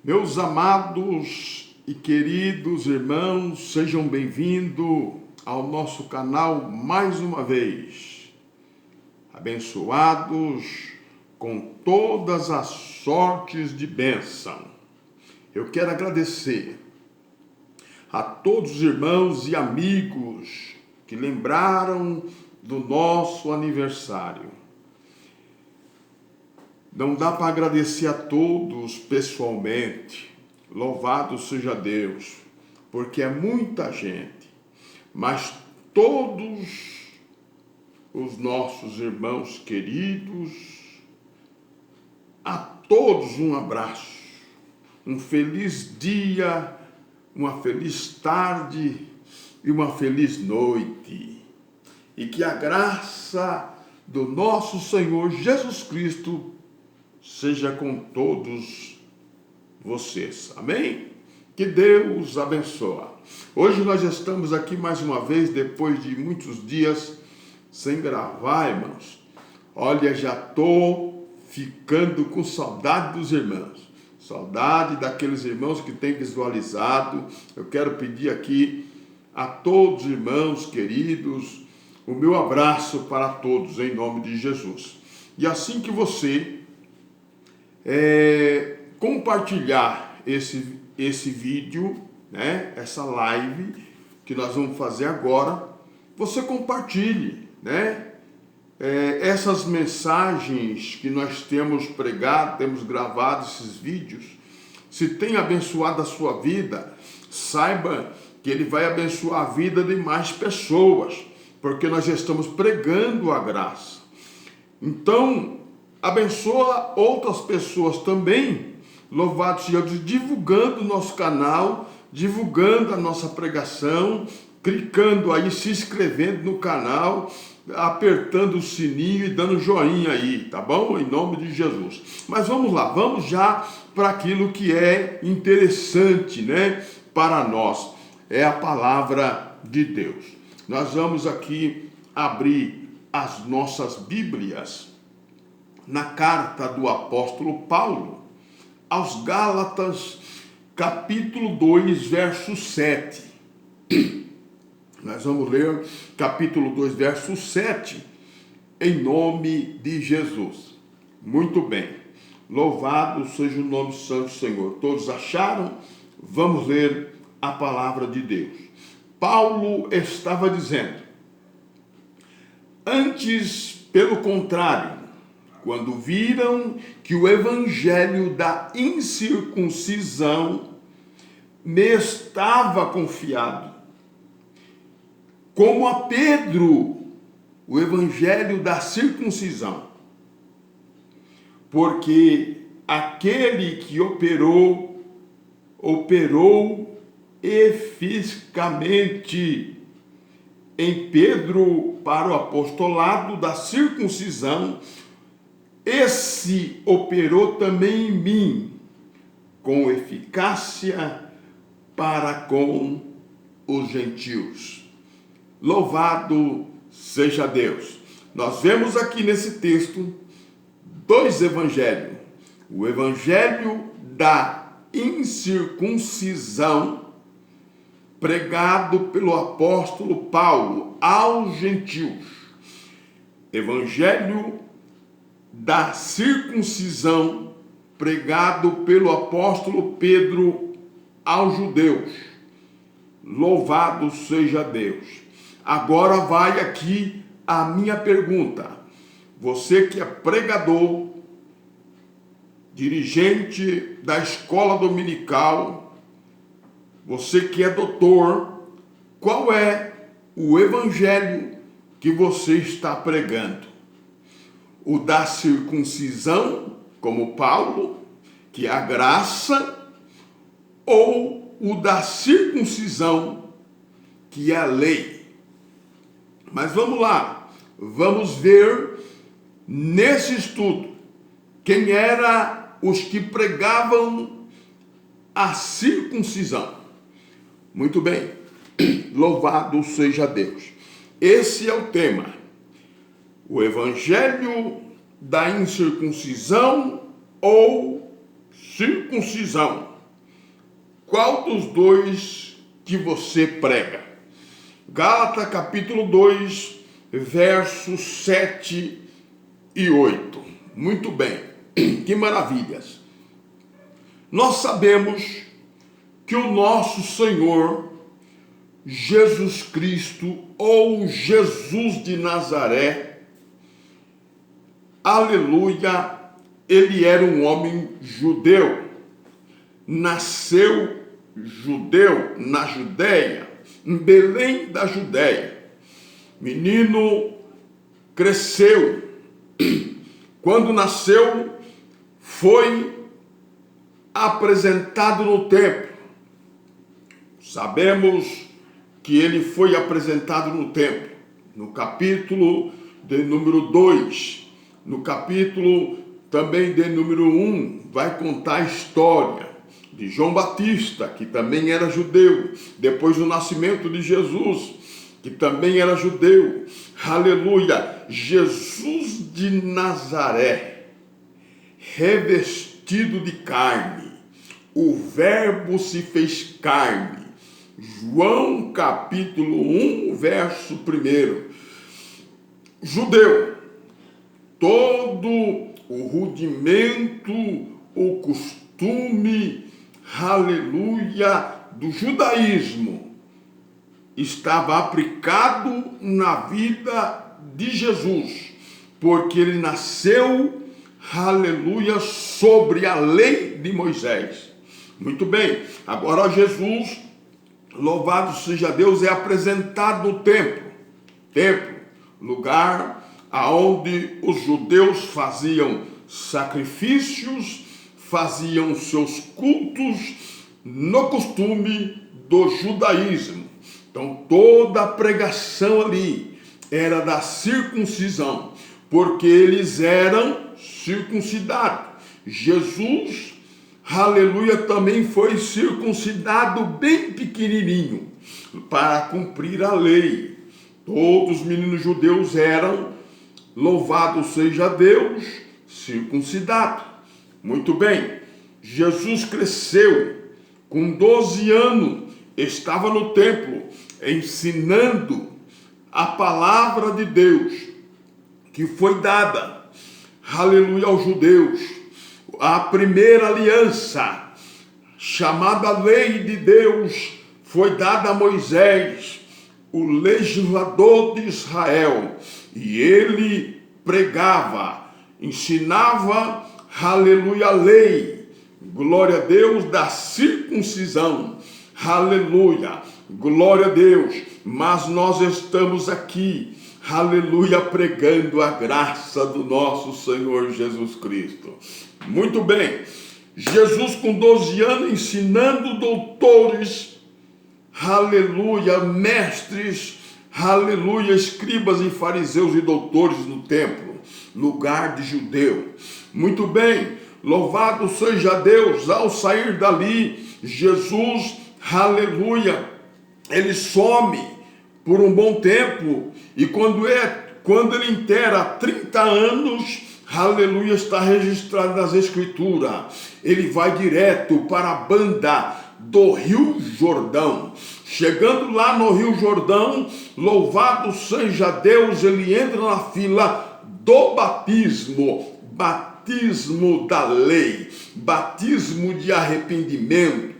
Meus amados e queridos irmãos, sejam bem-vindos ao nosso canal mais uma vez. Abençoados com todas as sortes de bênção. Eu quero agradecer a todos os irmãos e amigos que lembraram do nosso aniversário. Não dá para agradecer a todos pessoalmente, louvado seja Deus, porque é muita gente, mas todos os nossos irmãos queridos, a todos um abraço, um feliz dia, uma feliz tarde e uma feliz noite, e que a graça do nosso Senhor Jesus Cristo seja com todos vocês. Amém? Que Deus abençoe. Hoje nós estamos aqui mais uma vez, depois de muitos dias sem gravar, irmãos. Olha, já estou ficando com saudade dos irmãos. Saudade daqueles irmãos que têm visualizado. Eu quero pedir aqui a todos os irmãos queridos, o meu abraço para todos, em nome de Jesus. E assim que você compartilhar esse vídeo, né? Essa live que nós vamos fazer agora, você compartilhe, né? Essas mensagens que nós temos pregado, temos gravado esses vídeos, se tem abençoado a sua vida, saiba que ele vai abençoar a vida de mais pessoas, porque nós estamos pregando a graça. Então, abençoa outras pessoas também, louvado seja Deus, divulgando o nosso canal, divulgando a nossa pregação, clicando aí, se inscrevendo no canal, apertando o sininho e dando joinha aí, tá bom? Em nome de Jesus. Mas vamos lá, vamos já para aquilo que é interessante, né, para nós, é a palavra de Deus. Nós vamos aqui abrir as nossas Bíblias na carta do apóstolo Paulo aos Gálatas, capítulo 2, verso 7. Nós vamos ler capítulo 2, verso 7, em nome de Jesus. Muito bem. Louvado seja o nome santo do Senhor. Todos acharam? Vamos ler a palavra de Deus. Paulo estava dizendo: antes, pelo contrário, quando viram que o evangelho da incircuncisão me estava confiado, como a Pedro o evangelho da circuncisão, porque aquele que operou eficazmente em Pedro para o apostolado da circuncisão, esse operou também em mim com eficácia para com os gentios. Louvado seja Deus. Nós vemos aqui nesse texto dois evangelhos. O evangelho da incircuncisão, pregado pelo apóstolo Paulo aos gentios. Evangelho da circuncisão, pregado pelo apóstolo Pedro aos judeus. Louvado seja Deus. Agora vai aqui a minha pergunta. Você que é pregador, dirigente da escola dominical, você que é doutor, qual é o evangelho que você está pregando? O da circuncisão, como Paulo, que é a graça, ou o da circuncisão, que é a lei? Mas vamos lá, vamos ver nesse estudo quem eram os que pregavam a circuncisão. Muito bem, louvado seja Deus. Esse é o tema. O evangelho da incircuncisão ou circuncisão. Qual dos dois que você prega? Gálatas capítulo 2, versos 7 e 8. Muito bem, que maravilhas. Nós sabemos que o nosso Senhor Jesus Cristo, ou Jesus de Nazaré, aleluia, ele era um homem judeu, nasceu judeu na Judéia, em Belém da Judéia. Menino cresceu, quando nasceu foi apresentado no templo. Sabemos que ele foi apresentado no templo, no capítulo de número 2, no capítulo também de número 1, vai contar a história de João Batista, que também era judeu, depois do nascimento de Jesus, que também era judeu, aleluia, Jesus de Nazaré, revestido de carne, o verbo se fez carne. João capítulo 1, verso 1. Judeu, todo o rudimento, o costume, aleluia, do judaísmo estava aplicado na vida de Jesus, porque ele nasceu, aleluia, sobre a lei de Moisés. Muito bem, agora Jesus, louvado seja Deus, é apresentado no templo, lugar aonde os judeus faziam sacrifícios, faziam seus cultos no costume do judaísmo. Então toda a pregação ali era da circuncisão, porque eles eram circuncidados. Jesus, aleluia, também foi circuncidado bem pequenininho, para cumprir a lei. Todos os meninos judeus eram, louvado seja Deus, circuncidados. Muito bem, Jesus cresceu, com 12 anos, estava no templo, ensinando a palavra de Deus, que foi dada, aleluia, aos judeus. A primeira aliança, chamada lei de Deus, foi dada a Moisés, o legislador de Israel, e ele pregava, ensinava, aleluia, a lei, glória a Deus, da circuncisão, aleluia, glória a Deus. Mas nós estamos aqui, aleluia, pregando a graça do nosso Senhor Jesus Cristo. Muito bem, Jesus com 12 anos ensinando doutores, aleluia, mestres, aleluia, escribas e fariseus e doutores no templo, lugar de judeu. Muito bem, louvado seja Deus. Ao sair dali, Jesus, aleluia, ele some por um bom tempo, e quando ele inteira 30 anos, aleluia, está registrado nas escrituras, ele vai direto para a banda do Rio Jordão. Chegando lá no Rio Jordão, louvado seja Deus, ele entra na fila do batismo, batismo da lei, batismo de arrependimento,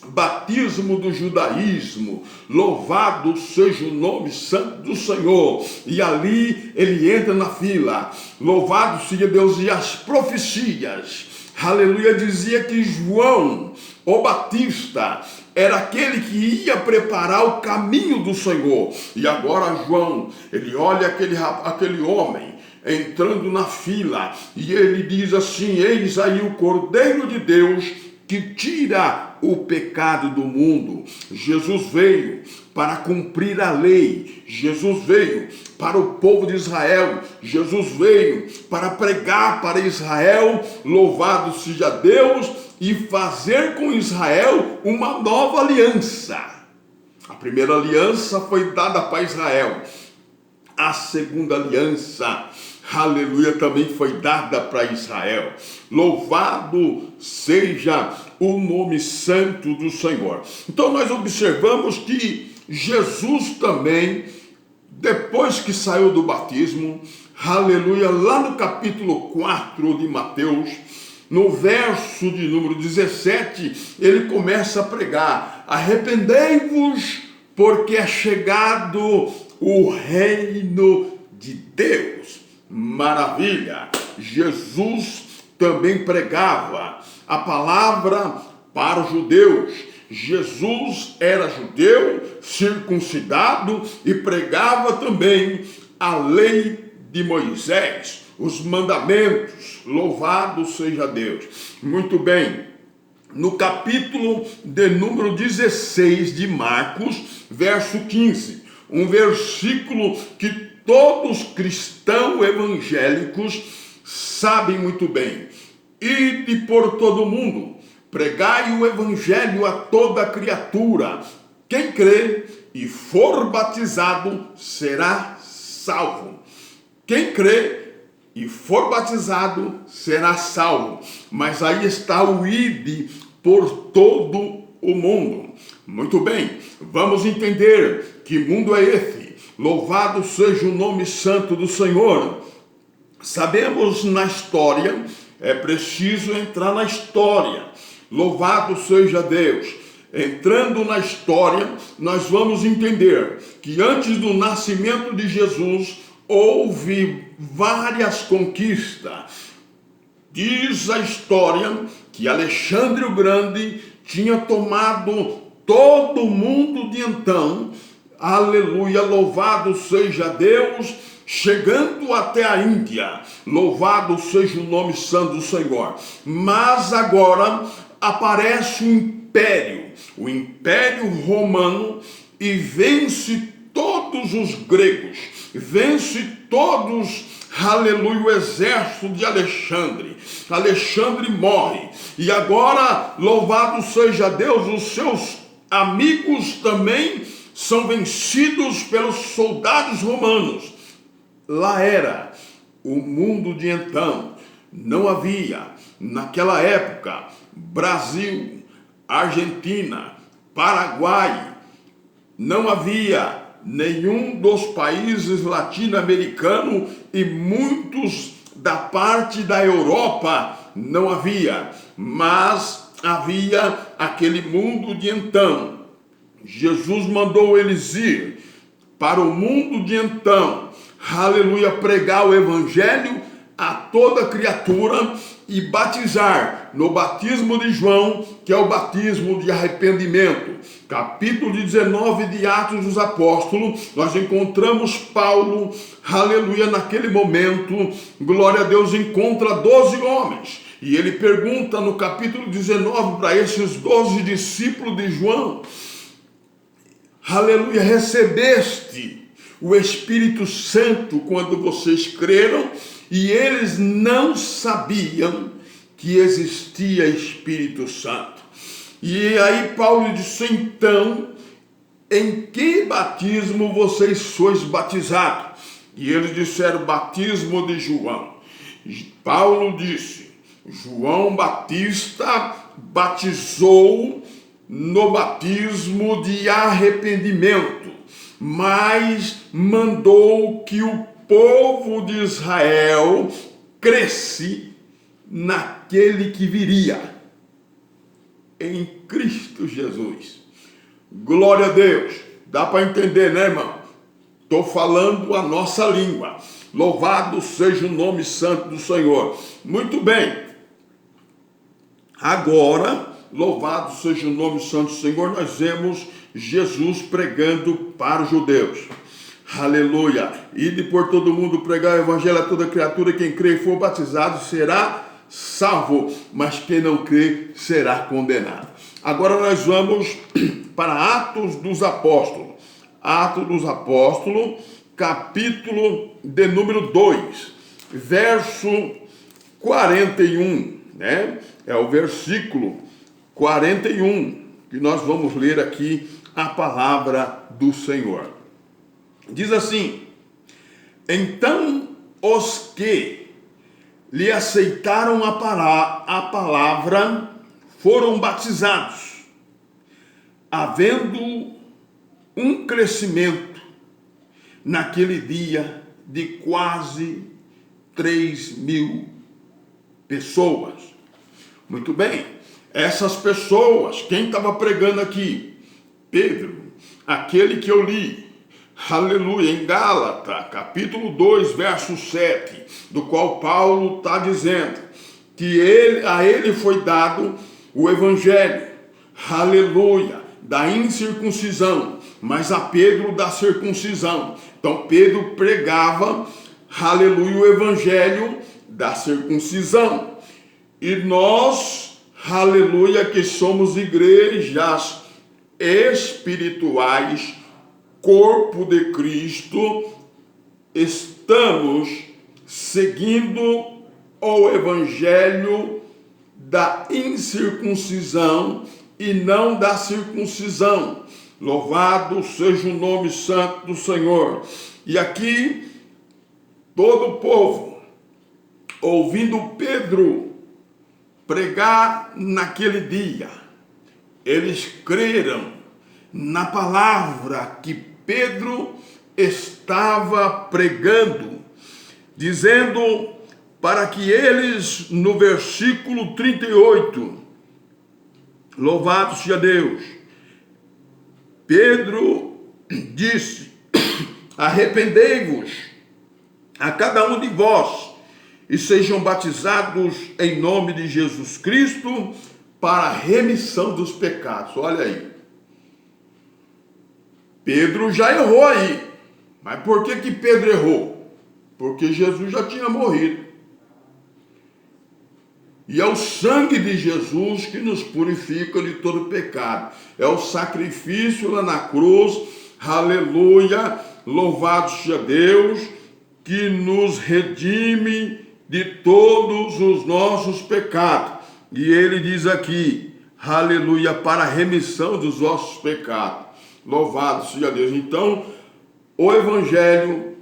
batismo do judaísmo. Louvado seja o nome santo do Senhor. E ali ele entra na fila. Louvado seja Deus. E as profecias, aleluia, dizia que João, o Batista, era aquele que ia preparar o caminho do Senhor. E agora João, ele olha aquele homem entrando na fila, e ele diz assim: eis aí o Cordeiro de Deus que tira o pecado do mundo. Jesus veio para cumprir a lei. Jesus veio para o povo de Israel. Jesus veio para pregar para Israel, louvado seja Deus, e fazer com Israel uma nova aliança. A primeira aliança foi dada para Israel. A segunda aliança, aleluia, também foi dada para Israel. Louvado seja o nome santo do Senhor. Então nós observamos que Jesus também, depois que saiu do batismo, aleluia, lá no capítulo 4 de Mateus, no verso de número 17, ele começa a pregar: arrependei-vos, porque é chegado o reino de Deus. Maravilha! Jesus também pregava a palavra para os judeus. Jesus era judeu, circuncidado, e pregava também a lei de Moisés, os mandamentos. Louvado seja Deus. Muito bem. No capítulo de número 16 de Marcos, verso 15, um versículo que todos cristãos evangélicos sabem muito bem: ide por todo mundo, pregai o evangelho a toda criatura. Quem crê e for batizado será salvo. Quem crê e for batizado será salvo. Mas aí está o ide por todo o mundo. Muito bem, vamos entender que mundo é esse. Louvado seja o nome santo do Senhor. Sabemos na história, é preciso entrar na história. Louvado seja Deus. Entrando na história, nós vamos entender que antes do nascimento de Jesus, houve várias conquistas. Diz a história que Alexandre o Grande tinha tomado todo o mundo de então, aleluia, louvado seja Deus, chegando até a Índia. Louvado seja o nome santo do Senhor. Mas agora aparece o Império Romano, e vence todos os gregos, vence todos, aleluia, o exército de Alexandre. Alexandre morre, e agora, louvado seja Deus, os seus amigos também são vencidos pelos soldados romanos. Lá era o mundo de então. Não havia, naquela época, Brasil, Argentina, Paraguai, não havia nenhum dos países latino-americanos, e muitos da parte da Europa não havia, mas havia aquele mundo de então. Jesus mandou eles ir para o mundo de então, aleluia, pregar o evangelho a toda criatura e batizar no batismo de João, que é o batismo de arrependimento. Capítulo 19 de Atos dos Apóstolos, nós encontramos Paulo, aleluia, naquele momento, glória a Deus, encontra 12 homens. E ele pergunta no capítulo 19 para esses 12 discípulos de João: aleluia, recebeste o Espírito Santo quando vocês creram? E eles não sabiam que existia Espírito Santo. E aí Paulo disse: então, em que batismo vocês sois batizados? E eles disseram: batismo de João. Paulo disse: João Batista batizou no batismo de arrependimento, mas mandou que o povo de Israel cresce naquele que viria, em Cristo Jesus. Glória a Deus. Dá para entender, né, irmão? Estou falando a nossa língua. Louvado seja o nome santo do Senhor. Muito bem. Agora, louvado seja o nome santo do Senhor, nós vemos Jesus pregando para os judeus. Aleluia. Ide por todo mundo pregar o evangelho a toda criatura. Quem crê e for batizado será salvo, mas quem não crê será condenado. Agora nós vamos para Atos dos Apóstolos. Atos dos Apóstolos, capítulo de número 2, verso 41, né? É o versículo 41 que nós vamos ler aqui a palavra do Senhor. Diz assim: então os que lhe aceitaram a palavra foram batizados, havendo um crescimento naquele dia de quase 3.000 pessoas. Muito bem, essas pessoas, quem estava pregando aqui? Pedro, aquele que eu li, aleluia, em Gálatas, capítulo 2, verso 7, do qual Paulo está dizendo que a ele foi dado o evangelho, aleluia, da incircuncisão, mas a Pedro da circuncisão. Então Pedro pregava, aleluia, o evangelho da circuncisão. E nós, aleluia, que somos igrejas espirituais, corpo de Cristo, estamos seguindo o evangelho da incircuncisão e não da circuncisão. Louvado seja o nome santo do Senhor. E aqui, todo o povo, ouvindo Pedro pregar naquele dia, eles creram na palavra que Pedro estava pregando, dizendo para que eles, no versículo 38, louvado seja Deus, Pedro disse: arrependei-vos a cada um de vós e sejam batizados em nome de Jesus Cristo para a remissão dos pecados. Olha aí, Pedro já errou aí. Mas por que Pedro errou? Porque Jesus já tinha morrido. E é o sangue de Jesus que nos purifica de todo pecado. É o sacrifício lá na cruz, aleluia, louvado seja Deus, que nos redime de todos os nossos pecados. E ele diz aqui, aleluia, para a remissão dos nossos pecados. Louvado seja Deus. Então, o evangelho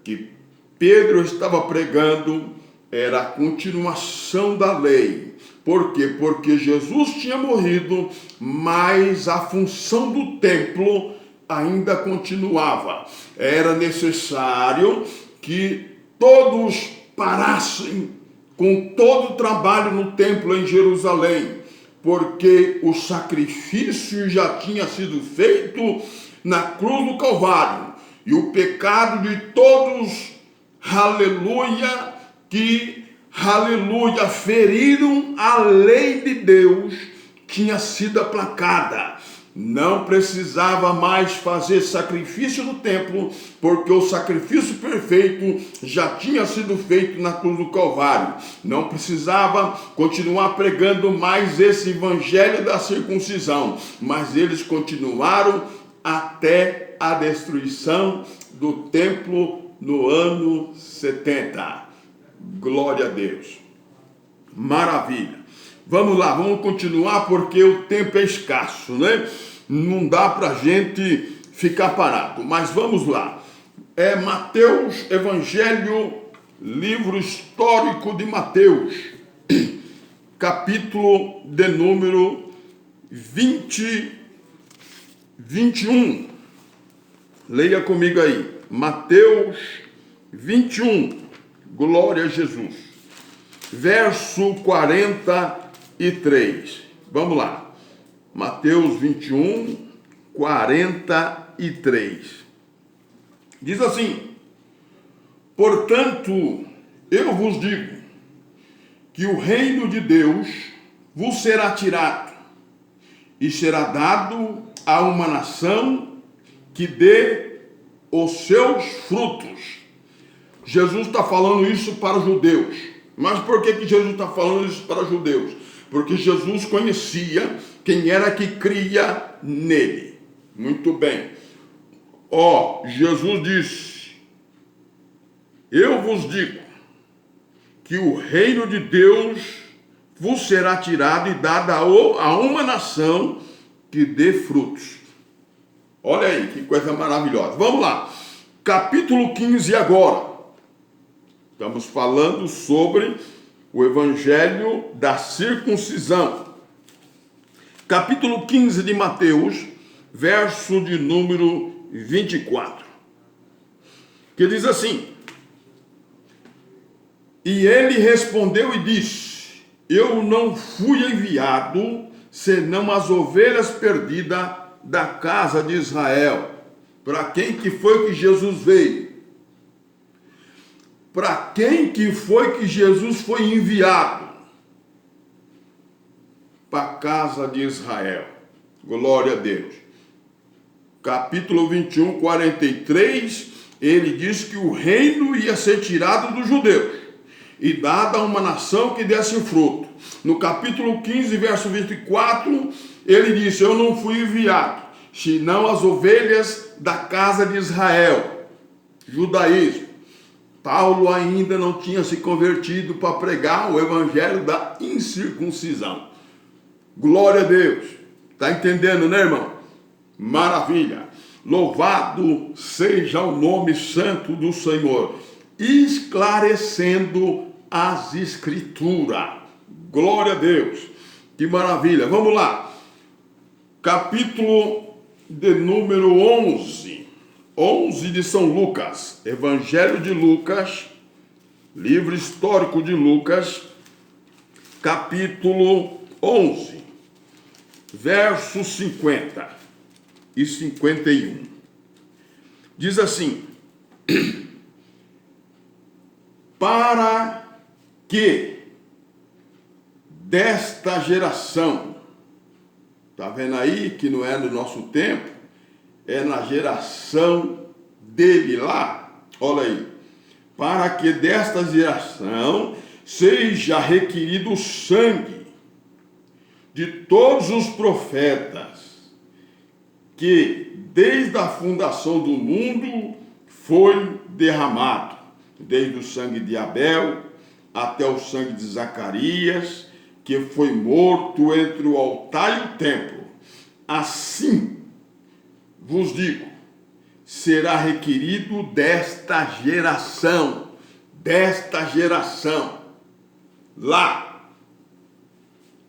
que Pedro estava pregando era a continuação da lei. Por quê? Porque Jesus tinha morrido, mas a função do templo ainda continuava. Era necessário que todos parassem com todo o trabalho no templo em Jerusalém, porque o sacrifício já tinha sido feito na cruz do Calvário, e o pecado de todos, aleluia, que, aleluia, feriram a lei de Deus, tinha sido aplacada. Não precisava mais fazer sacrifício no templo, porque o sacrifício perfeito já tinha sido feito na cruz do Calvário. Não precisava continuar pregando mais esse evangelho da circuncisão, mas eles continuaram até a destruição do templo no ano 70. Glória a Deus. Maravilha. Vamos lá, vamos continuar porque o tempo é escasso, né? Não dá para a gente ficar parado, mas vamos lá. É Mateus, Evangelho, livro histórico de Mateus, capítulo de número 21. Leia comigo aí. Mateus 21. Glória a Jesus. Verso 43. Vamos lá. Mateus 21, 43. Diz assim: portanto, eu vos digo que o reino de Deus vos será tirado e será dado a uma nação que dê os seus frutos. Jesus está falando isso para os judeus. Mas por que Jesus está falando isso para os judeus? Porque Jesus conhecia quem era que cria nele. Muito bem. Jesus disse: eu vos digo que o reino de Deus vos será tirado e dado a uma nação que dê frutos. Olha aí, que coisa maravilhosa. Vamos lá. Capítulo 15 agora. Estamos falando sobre o evangelho da circuncisão. Capítulo 15 de Mateus, verso de número 24. Que diz assim: E ele respondeu e disse: Eu não fui enviado, senão as ovelhas perdidas da casa de Israel. Para quem que foi que Jesus veio? Para quem que foi que Jesus foi enviado? Para a casa de Israel. Glória a Deus. Capítulo 21, 43, ele diz que o reino ia ser tirado dos judeus e dado a uma nação que desse fruto. No capítulo 15, verso 24, ele disse: Eu não fui enviado, senão as ovelhas da casa de Israel. Judaísmo. Paulo ainda não tinha se convertido para pregar o evangelho da incircuncisão. Glória a Deus. Está entendendo, né, irmão? Maravilha. Louvado seja o nome santo do Senhor, esclarecendo as escrituras. Glória a Deus. Que maravilha. Vamos lá. Capítulo de número 11 de São Lucas, Evangelho de Lucas, livro histórico de Lucas, capítulo 11, versos 50 e 51. Diz assim: Para que desta geração, está vendo aí que não é no nosso tempo, é na geração dele lá, olha aí, para que desta geração seja requerido o sangue de todos os profetas, que desde a fundação do mundo foi derramado, desde o sangue de Abel até o sangue de Zacarias, que foi morto entre o altar e o templo. Assim vos digo, será requerido desta geração, lá.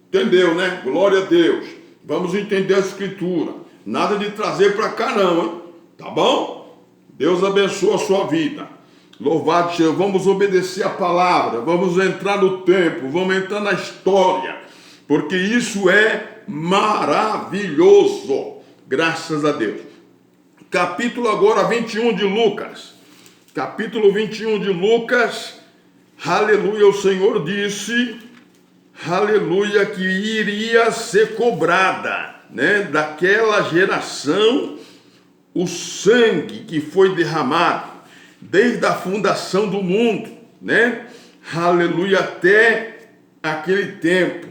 Entendeu, né? Glória a Deus. Vamos entender a escritura. Nada de trazer para cá não, hein? Tá bom? Deus abençoe a sua vida. Louvado seja. Vamos obedecer a palavra, vamos entrar no tempo, vamos entrar na história, porque isso é maravilhoso. Graças a Deus. Capítulo agora 21 de Lucas. Capítulo 21 de Lucas. Aleluia, o Senhor disse, aleluia, que iria ser cobrada, né, daquela geração o sangue que foi derramado desde a fundação do mundo, né? Aleluia, até aquele tempo.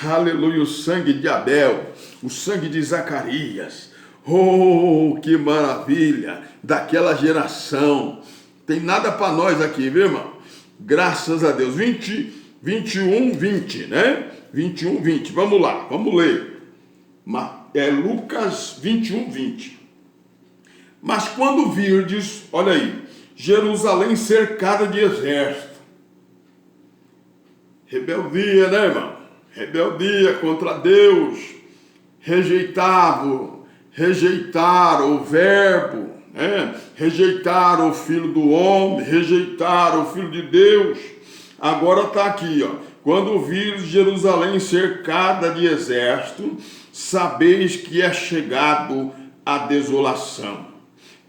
Aleluia, o sangue de Abel, o sangue de Zacarias. Oh, que maravilha, daquela geração. Tem nada para nós aqui, viu, irmão? Graças a Deus. 21, 20, né? 21, 20. Vamos lá, vamos ler. É Lucas 21, 20. Mas quando virdes, olha aí, Jerusalém cercada de exército. Rebeldia, né, irmão? Rebeldia contra Deus. Rejeitaram o verbo, né? Rejeitaram o Filho do homem, rejeitaram o Filho de Deus. Agora está aqui, ó. Quando vires Jerusalém cercada de exército, sabeis que é chegado a desolação.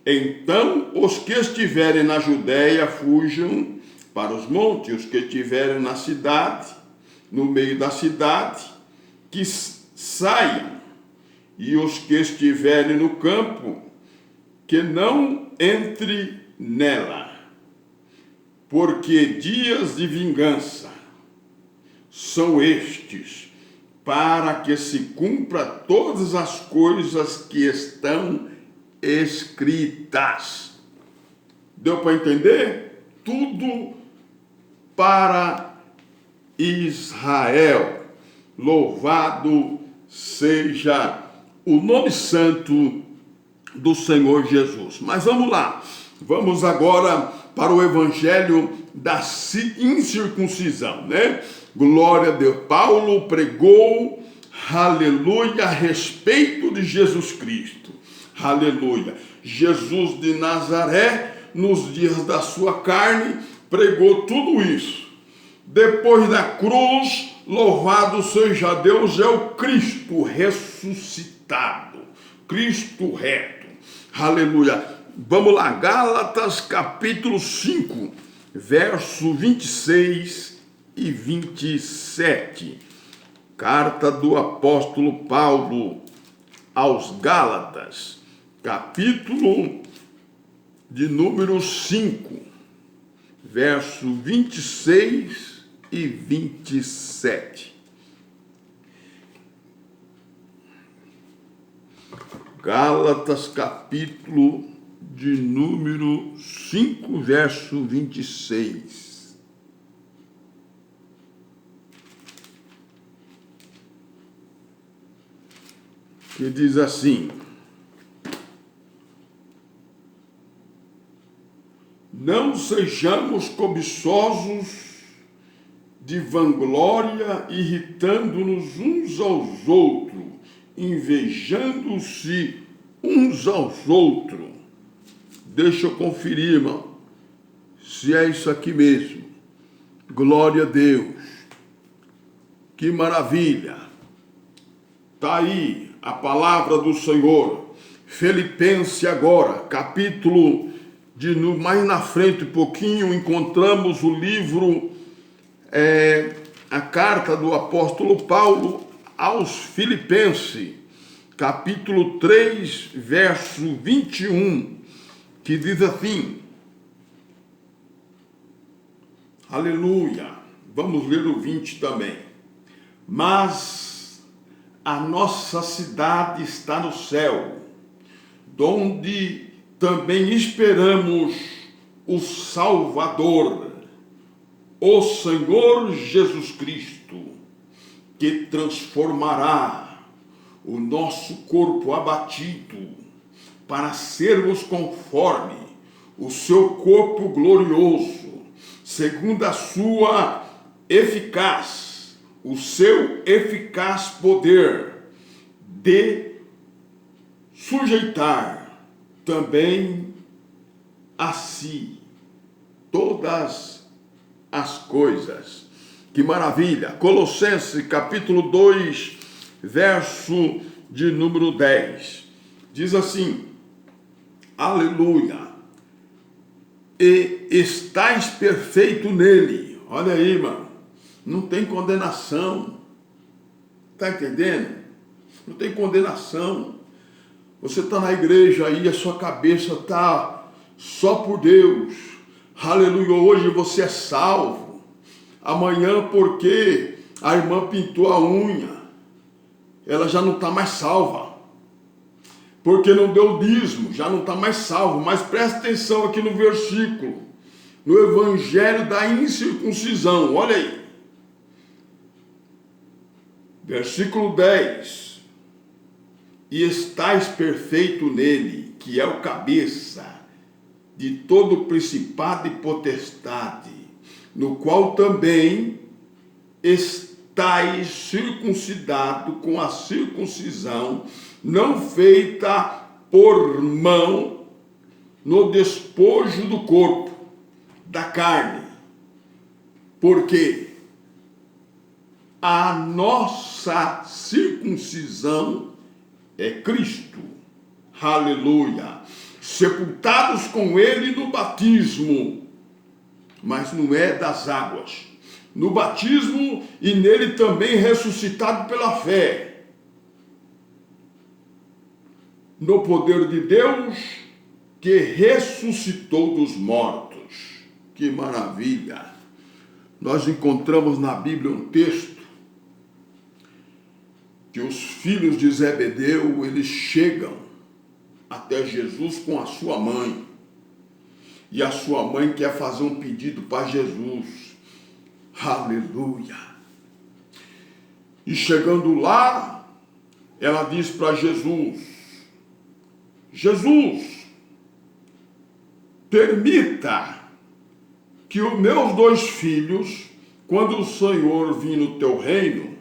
Então, os que estiverem na Judéia fujam para os montes, os que estiverem na cidade, no meio da cidade, que saiam, e os que estiverem no campo, que não entre nela, porque dias de vingança são estes, para que se cumpra todas as coisas que estão escritas. Deu para entender? Tudo para Israel. Louvado seja o nome santo do Senhor Jesus. Mas vamos lá. Vamos agora para o evangelho da incircuncisão, né? Glória a Deus. Paulo pregou, aleluia, a respeito de Jesus Cristo. Aleluia. Jesus de Nazaré, nos dias da sua carne, pregou tudo isso. Depois da cruz, louvado seja Deus, é o Cristo ressuscitado, Cristo reto. Aleluia. Vamos lá, Gálatas capítulo 5, verso 26 e 27. Carta do apóstolo Paulo aos Gálatas, capítulo de número 5, verso 26 e 27. Gálatas, capítulo de número 5, verso 26. Que diz assim: não sejamos cobiçosos de vanglória, irritando-nos uns aos outros, invejando-se uns aos outros. Deixa eu conferir, irmão, se é isso aqui mesmo. Glória a Deus. Que maravilha. Está aí a palavra do Senhor. Filipenses agora, capítulo mais na frente um pouquinho, encontramos o livro, a carta do apóstolo Paulo aos Filipenses, capítulo 3, verso 21, que diz assim, aleluia, vamos ler o 20 também. Mas a nossa cidade está no céu, donde também esperamos o Salvador, o Senhor Jesus Cristo, que transformará o nosso corpo abatido para sermos conforme o seu corpo glorioso, segundo a sua eficaz, o seu eficaz poder de sujeitar também a si todas as coisas. Que maravilha! Colossenses capítulo 2, verso de número 10. Diz assim, aleluia, e estais perfeito nele. Olha aí, mano, não tem condenação. Está entendendo? Não tem condenação. Você está na igreja aí, a sua cabeça está só por Deus. Aleluia, hoje você é salvo. Amanhã, porque a irmã pintou a unha, ela já não está mais salva. Porque não deu dízimo, já não está mais salvo. Mas presta atenção aqui no versículo, no evangelho da incircuncisão, olha aí. Versículo 10. E estais perfeito nele, que é o cabeça de todo principado e potestade, no qual também estais circuncidado com a circuncisão não feita por mão, no despojo do corpo, da carne. Porque a nossa circuncisão é Cristo, aleluia, sepultados com ele no batismo, mas não é das águas, no batismo e nele também ressuscitado pela fé, no poder de Deus que ressuscitou dos mortos. Que maravilha! Nós encontramos na Bíblia um texto que os filhos de Zebedeu, eles chegam até Jesus com a sua mãe. E a sua mãe quer fazer um pedido para Jesus. Aleluia! E chegando lá, ela diz para Jesus, Jesus, permita que os meus 2 filhos, quando o Senhor vir no teu reino,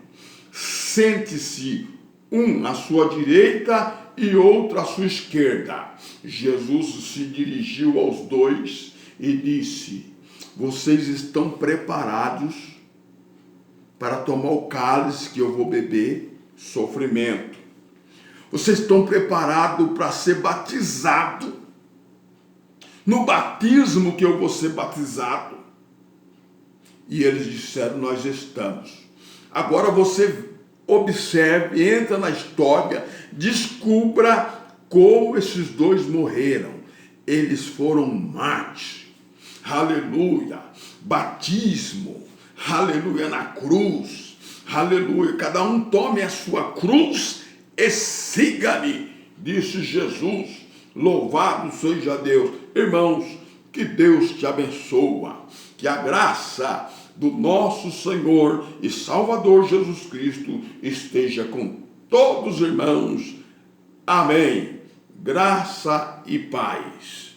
sente-se um à sua direita e outro à sua esquerda. Jesus se dirigiu aos 2 e disse: vocês estão preparados para tomar o cálice que eu vou beber? Sofrimento. Vocês estão preparados para ser batizado no batismo que eu vou ser batizado? E eles disseram: nós estamos. Agora você observe, entra na história, descubra como esses 2 morreram. Eles foram mártires. Aleluia. Batismo. Aleluia. Na cruz. Aleluia. Cada um tome a sua cruz e siga-me, disse Jesus. Louvado seja Deus. Irmãos, que Deus te abençoa. Que a graça do nosso Senhor e Salvador Jesus Cristo esteja com todos os irmãos. Amém. Graça e paz.